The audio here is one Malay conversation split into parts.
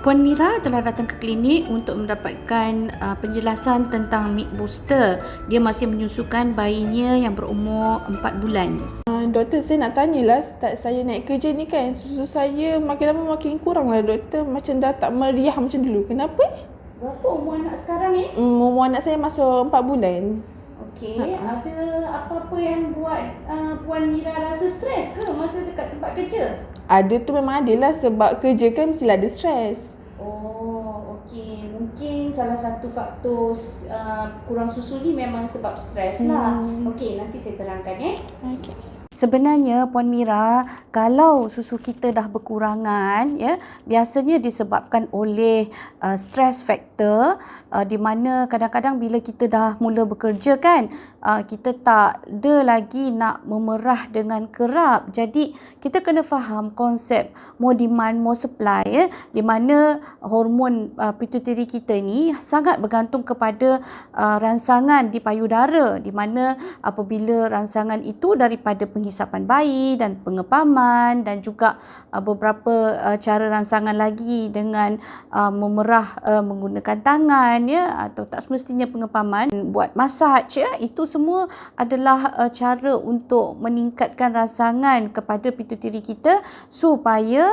Puan Mira telah datang ke klinik untuk mendapatkan penjelasan tentang milk booster. Dia masih menyusukan bayinya yang berumur 4 bulan. Doktor, saya nak tanyalah, start saya naik kerja ni kan, susu saya makin lama makin kurang lah doktor. Macam dah tak meriah macam dulu. Kenapa? Berapa umur anak sekarang ni? Umur anak saya masuk 4 bulan. Okey, ada apa-apa yang buat Puan Mira rasa stres ke masa dekat tempat kerja? Ada tu memang ada lah, sebab kerja kan mestilah ada stres. Oh, okey. Mungkin salah satu faktor kurang susu ni memang sebab stres lah. Okey, nanti saya terangkan Okey. Sebenarnya Puan Mira, kalau susu kita dah berkurangan biasanya disebabkan oleh stress factor di mana kadang-kadang bila kita dah mula bekerja kan, kita tak ada lagi nak memerah dengan kerap. Jadi kita kena faham konsep more demand more supply di mana hormon pituitary kita ni sangat bergantung kepada rangsangan di payudara, di mana apabila rangsangan itu daripada penghisapan bayi dan pengepaman dan juga beberapa cara rangsangan lagi dengan memerah menggunakan tangan atau tak semestinya pengepaman, buat massage itu semua adalah cara untuk meningkatkan rangsangan kepada pituitary kita supaya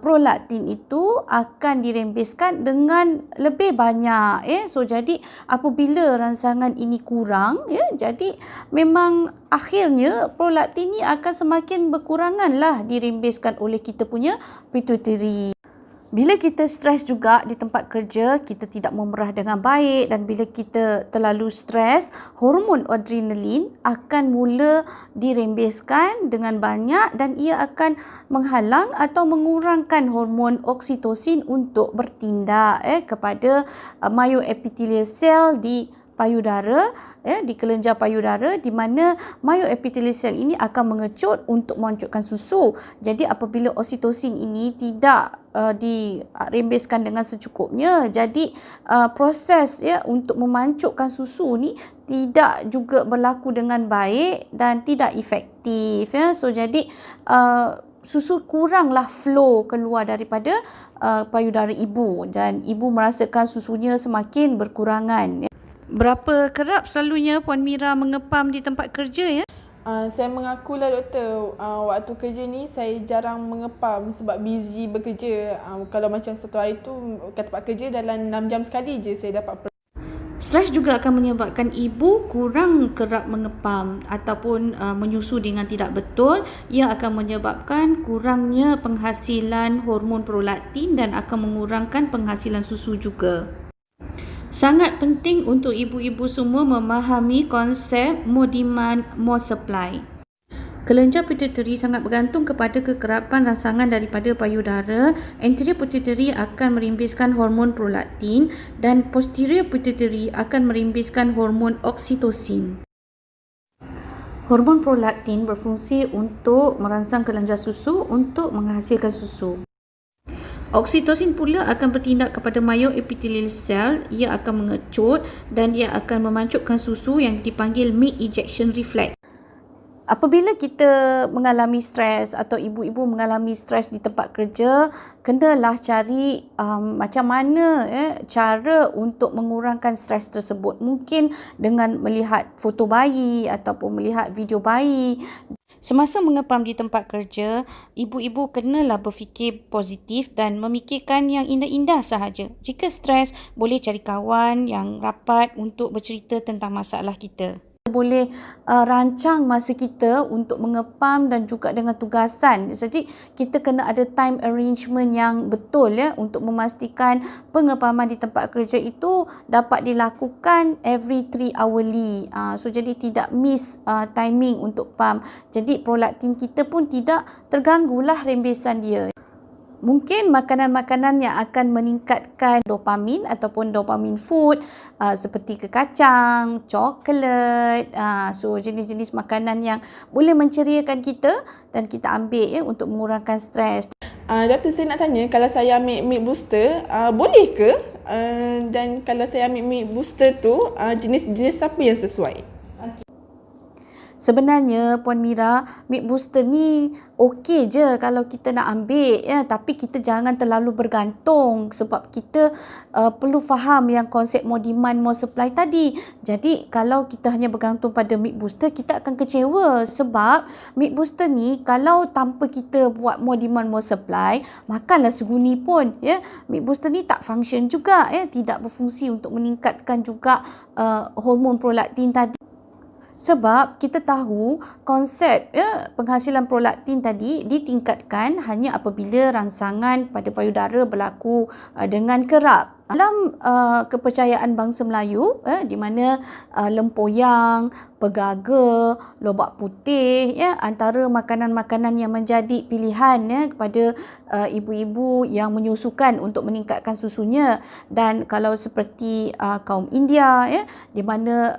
prolaktin itu akan dirembeskan dengan lebih banyak so jadi apabila rangsangan ini kurang jadi memang akhirnya prolaktin ni akan semakin berkurangan lah dirembeskan oleh kita punya pituitary. Bila kita stres juga di tempat kerja, kita tidak memerah dengan baik, dan bila kita terlalu stres, hormon adrenalin akan mula dirembeskan dengan banyak dan ia akan menghalang atau mengurangkan hormon oksitosin untuk bertindak kepada myoepithelial cell di payudara, di kelenjar payudara, di mana myoepithelial cell ini akan mengecut untuk memanculkan susu. Jadi apabila oksitosin ini tidak dirembeskan dengan secukupnya, jadi proses untuk memancukkan susu ni tidak juga berlaku dengan baik dan tidak efektif So jadi susu kuranglah flow keluar daripada payudara ibu dan ibu merasakan susunya semakin berkurangan. Berapa kerap selalunya Puan Mira mengepam di tempat kerja Saya mengakulah doktor, waktu kerja ni saya jarang mengepam sebab busy bekerja. Kalau macam satu hari tu kat tempat kerja dalam 6 jam sekali je saya dapat. Stres juga akan menyebabkan ibu kurang kerap mengepam ataupun menyusu dengan tidak betul. Ia akan menyebabkan kurangnya penghasilan hormon prolaktin dan akan mengurangkan penghasilan susu juga. Sangat penting untuk ibu-ibu semua memahami konsep more demand, more supply. Kelenjar pituitary sangat bergantung kepada kekerapan rangsangan daripada payudara. Anterior pituitary akan merimbiskan hormon prolaktin dan posterior pituitary akan merimbiskan hormon oksitosin. Hormon prolaktin berfungsi untuk merangsang kelenjar susu untuk menghasilkan susu. Oksitosin pula akan bertindak kepada myoepithelial cell. Ia akan mengecut dan ia akan memancupkan susu yang dipanggil milk ejection reflex. Apabila kita mengalami stres atau ibu-ibu mengalami stres di tempat kerja, kenalah cari macam mana cara untuk mengurangkan stres tersebut. Mungkin dengan melihat foto bayi ataupun melihat video bayi. Semasa mengepam di tempat kerja, ibu-ibu kenalah berfikir positif dan memikirkan yang indah-indah sahaja. Jika stres, boleh cari kawan yang rapat untuk bercerita tentang masalah kita. Boleh rancang masa kita untuk mengepam dan juga dengan tugasan. Jadi kita kena ada time arrangement yang betul untuk memastikan pengepaman di tempat kerja itu dapat dilakukan every 3 hourly. So jadi tidak miss timing untuk pam. Jadi prolaktin kita pun tidak terganggulah rembesan dia. Mungkin makanan-makanan yang akan meningkatkan dopamin ataupun dopamin food seperti kekacang, coklat, so jenis-jenis makanan yang boleh menceriakan kita dan kita ambil untuk mengurangkan stres. Doktor, saya nak tanya, kalau saya ambil milk booster, boleh ke? Dan kalau saya ambil milk booster tu, jenis-jenis apa yang sesuai? Sebenarnya Puan Mira, milk booster ni okey je kalau kita nak ambil ya, tapi kita jangan terlalu bergantung sebab kita perlu faham yang konsep more demand more supply tadi. Jadi kalau kita hanya bergantung pada milk booster, kita akan kecewa sebab milk booster ni kalau tanpa kita buat more demand more supply, makanlah seguni pun ya, milk booster ni tak function juga ya, tidak berfungsi untuk meningkatkan juga hormon prolaktin tadi. Sebab kita tahu konsep ya, penghasilan prolaktin tadi ditingkatkan hanya apabila rangsangan pada payudara berlaku dengan kerap. Dalam kepercayaan bangsa Melayu di mana lempoyang, pegaga, lobak putih ya, antara makanan-makanan yang menjadi pilihan ya, kepada ibu-ibu yang menyusukan untuk meningkatkan susunya. Dan kalau seperti kaum India ya, di mana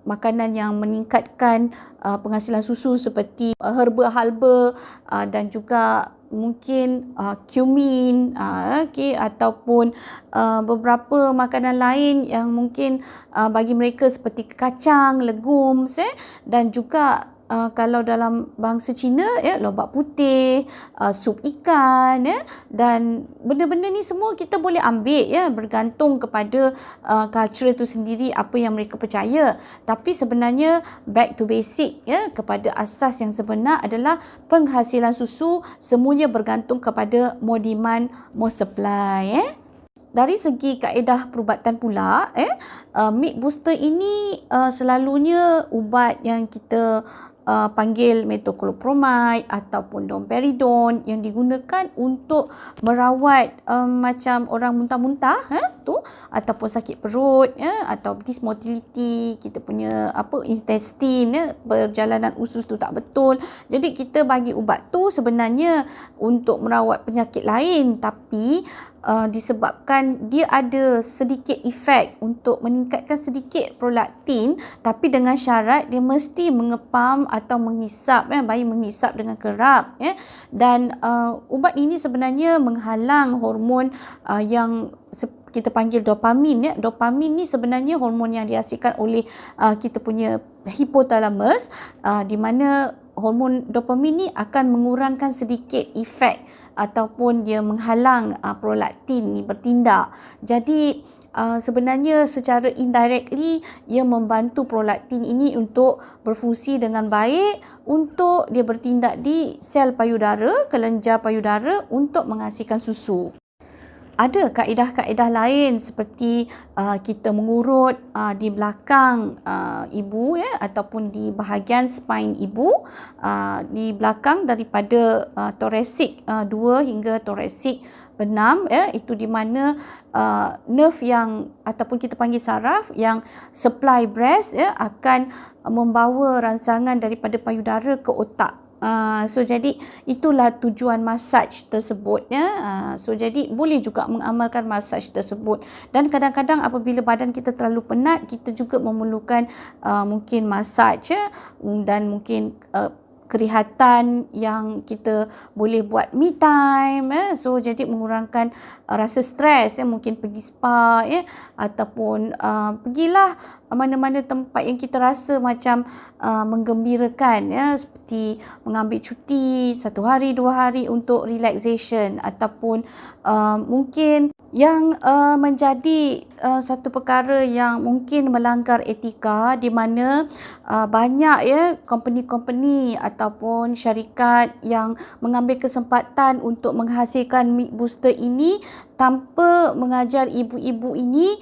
makanan yang meningkatkan penghasilan susu seperti herba-halba dan juga mungkin cumin ataupun beberapa makanan lain yang mungkin bagi mereka seperti kacang, legumes dan juga kalau dalam bangsa Cina ya, lobak putih, sup ikan ya, dan benda-benda ni semua kita boleh ambil ya, bergantung kepada culture itu sendiri apa yang mereka percaya. Tapi sebenarnya back to basic ya, kepada asas yang sebenar adalah penghasilan susu semuanya bergantung kepada more demand more supply Dari segi kaedah perubatan pula milk booster ini selalunya ubat yang kita panggil metoclopramide ataupun domperidone yang digunakan untuk merawat macam orang muntah-muntah tu, ataupun sakit perut atau dysmotility, kita punya intestine perjalanan usus tu tak betul. Jadi kita bagi ubat tu sebenarnya untuk merawat penyakit lain, tapi disebabkan dia ada sedikit efek untuk meningkatkan sedikit prolaktin, tapi dengan syarat dia mesti mengepam atau menghisap bayi menghisap dengan kerap dan ubat ini sebenarnya menghalang hormon yang kita panggil dopamin Dopamin ni sebenarnya hormon yang dihasilkan oleh kita punya hipotalamus, di mana hormon dopamin ni akan mengurangkan sedikit efek ataupun dia menghalang prolaktin ni bertindak. Jadi sebenarnya secara indirectly ia membantu prolaktin ini untuk berfungsi dengan baik, untuk dia bertindak di sel payudara, kelenjar payudara untuk menghasilkan susu. Ada kaedah-kaedah lain seperti kita mengurut di belakang ibu ataupun di bahagian spine ibu, di belakang daripada thoracic 2 hingga thoracic 6 itu di mana nerve yang ataupun kita panggil saraf yang supply breast akan membawa rangsangan daripada payudara ke otak. So jadi itulah tujuan massage tersebut so jadi boleh juga mengamalkan massage tersebut. Dan kadang-kadang apabila badan kita terlalu penat, kita juga memerlukan mungkin massage dan mungkin kerihatan yang kita boleh buat me time so jadi mengurangkan rasa stres mungkin pergi spa ataupun pergilah mana-mana tempat yang kita rasa macam menggembirakan seperti mengambil cuti 1 hari 2 hari untuk relaxation, ataupun mungkin yang menjadi satu perkara yang mungkin melanggar etika, di mana banyak company-company ataupun syarikat yang mengambil kesempatan untuk menghasilkan milk booster ini tanpa mengajar ibu-ibu ini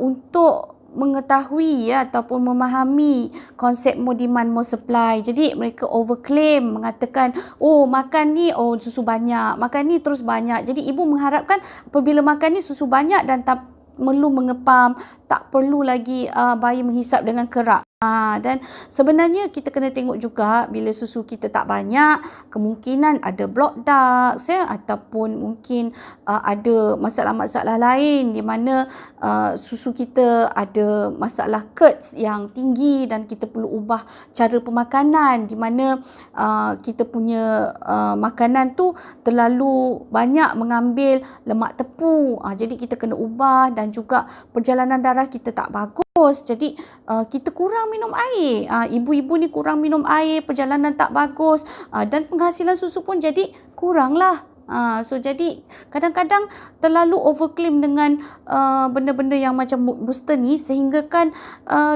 untuk mengetahui ataupun memahami konsep more demand more supply. Jadi mereka overclaim, mengatakan makan ni susu banyak, makan ni terus banyak. Jadi ibu mengharapkan apabila makan ni susu banyak dan tak perlu mengepam, tak perlu lagi bayi menghisap dengan kerap. Dan sebenarnya kita kena tengok juga bila susu kita tak banyak, kemungkinan ada block ducts ataupun mungkin ada masalah-masalah lain di mana susu kita ada masalah curds yang tinggi dan kita perlu ubah cara pemakanan, di mana kita punya makanan tu terlalu banyak mengambil lemak tepu. Jadi kita kena ubah, dan juga perjalanan darah kita tak bagus. Jadi kita kurang minum air. Ibu-ibu ni kurang minum air, perjalanan tak bagus dan penghasilan susu pun jadi kuranglah. So jadi kadang-kadang terlalu overclaim dengan benda-benda yang macam mood booster ni sehingga kan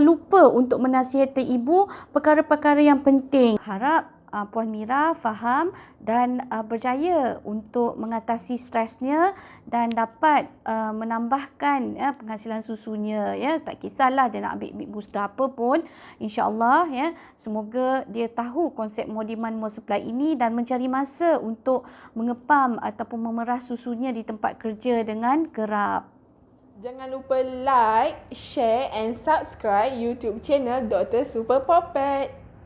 lupa untuk menasihati ibu perkara-perkara yang penting. Harap Puan Mira faham dan berjaya untuk mengatasi stresnya dan dapat menambahkan penghasilan susunya, ya. Tak kisahlah dia nak ambil booster apa pun, insya-Allah, ya. Semoga dia tahu konsep more demand more supply ini dan mencari masa untuk mengepam ataupun memerah susunya di tempat kerja dengan kerap. Jangan lupa like, share and subscribe YouTube channel Dr. Super Poppet.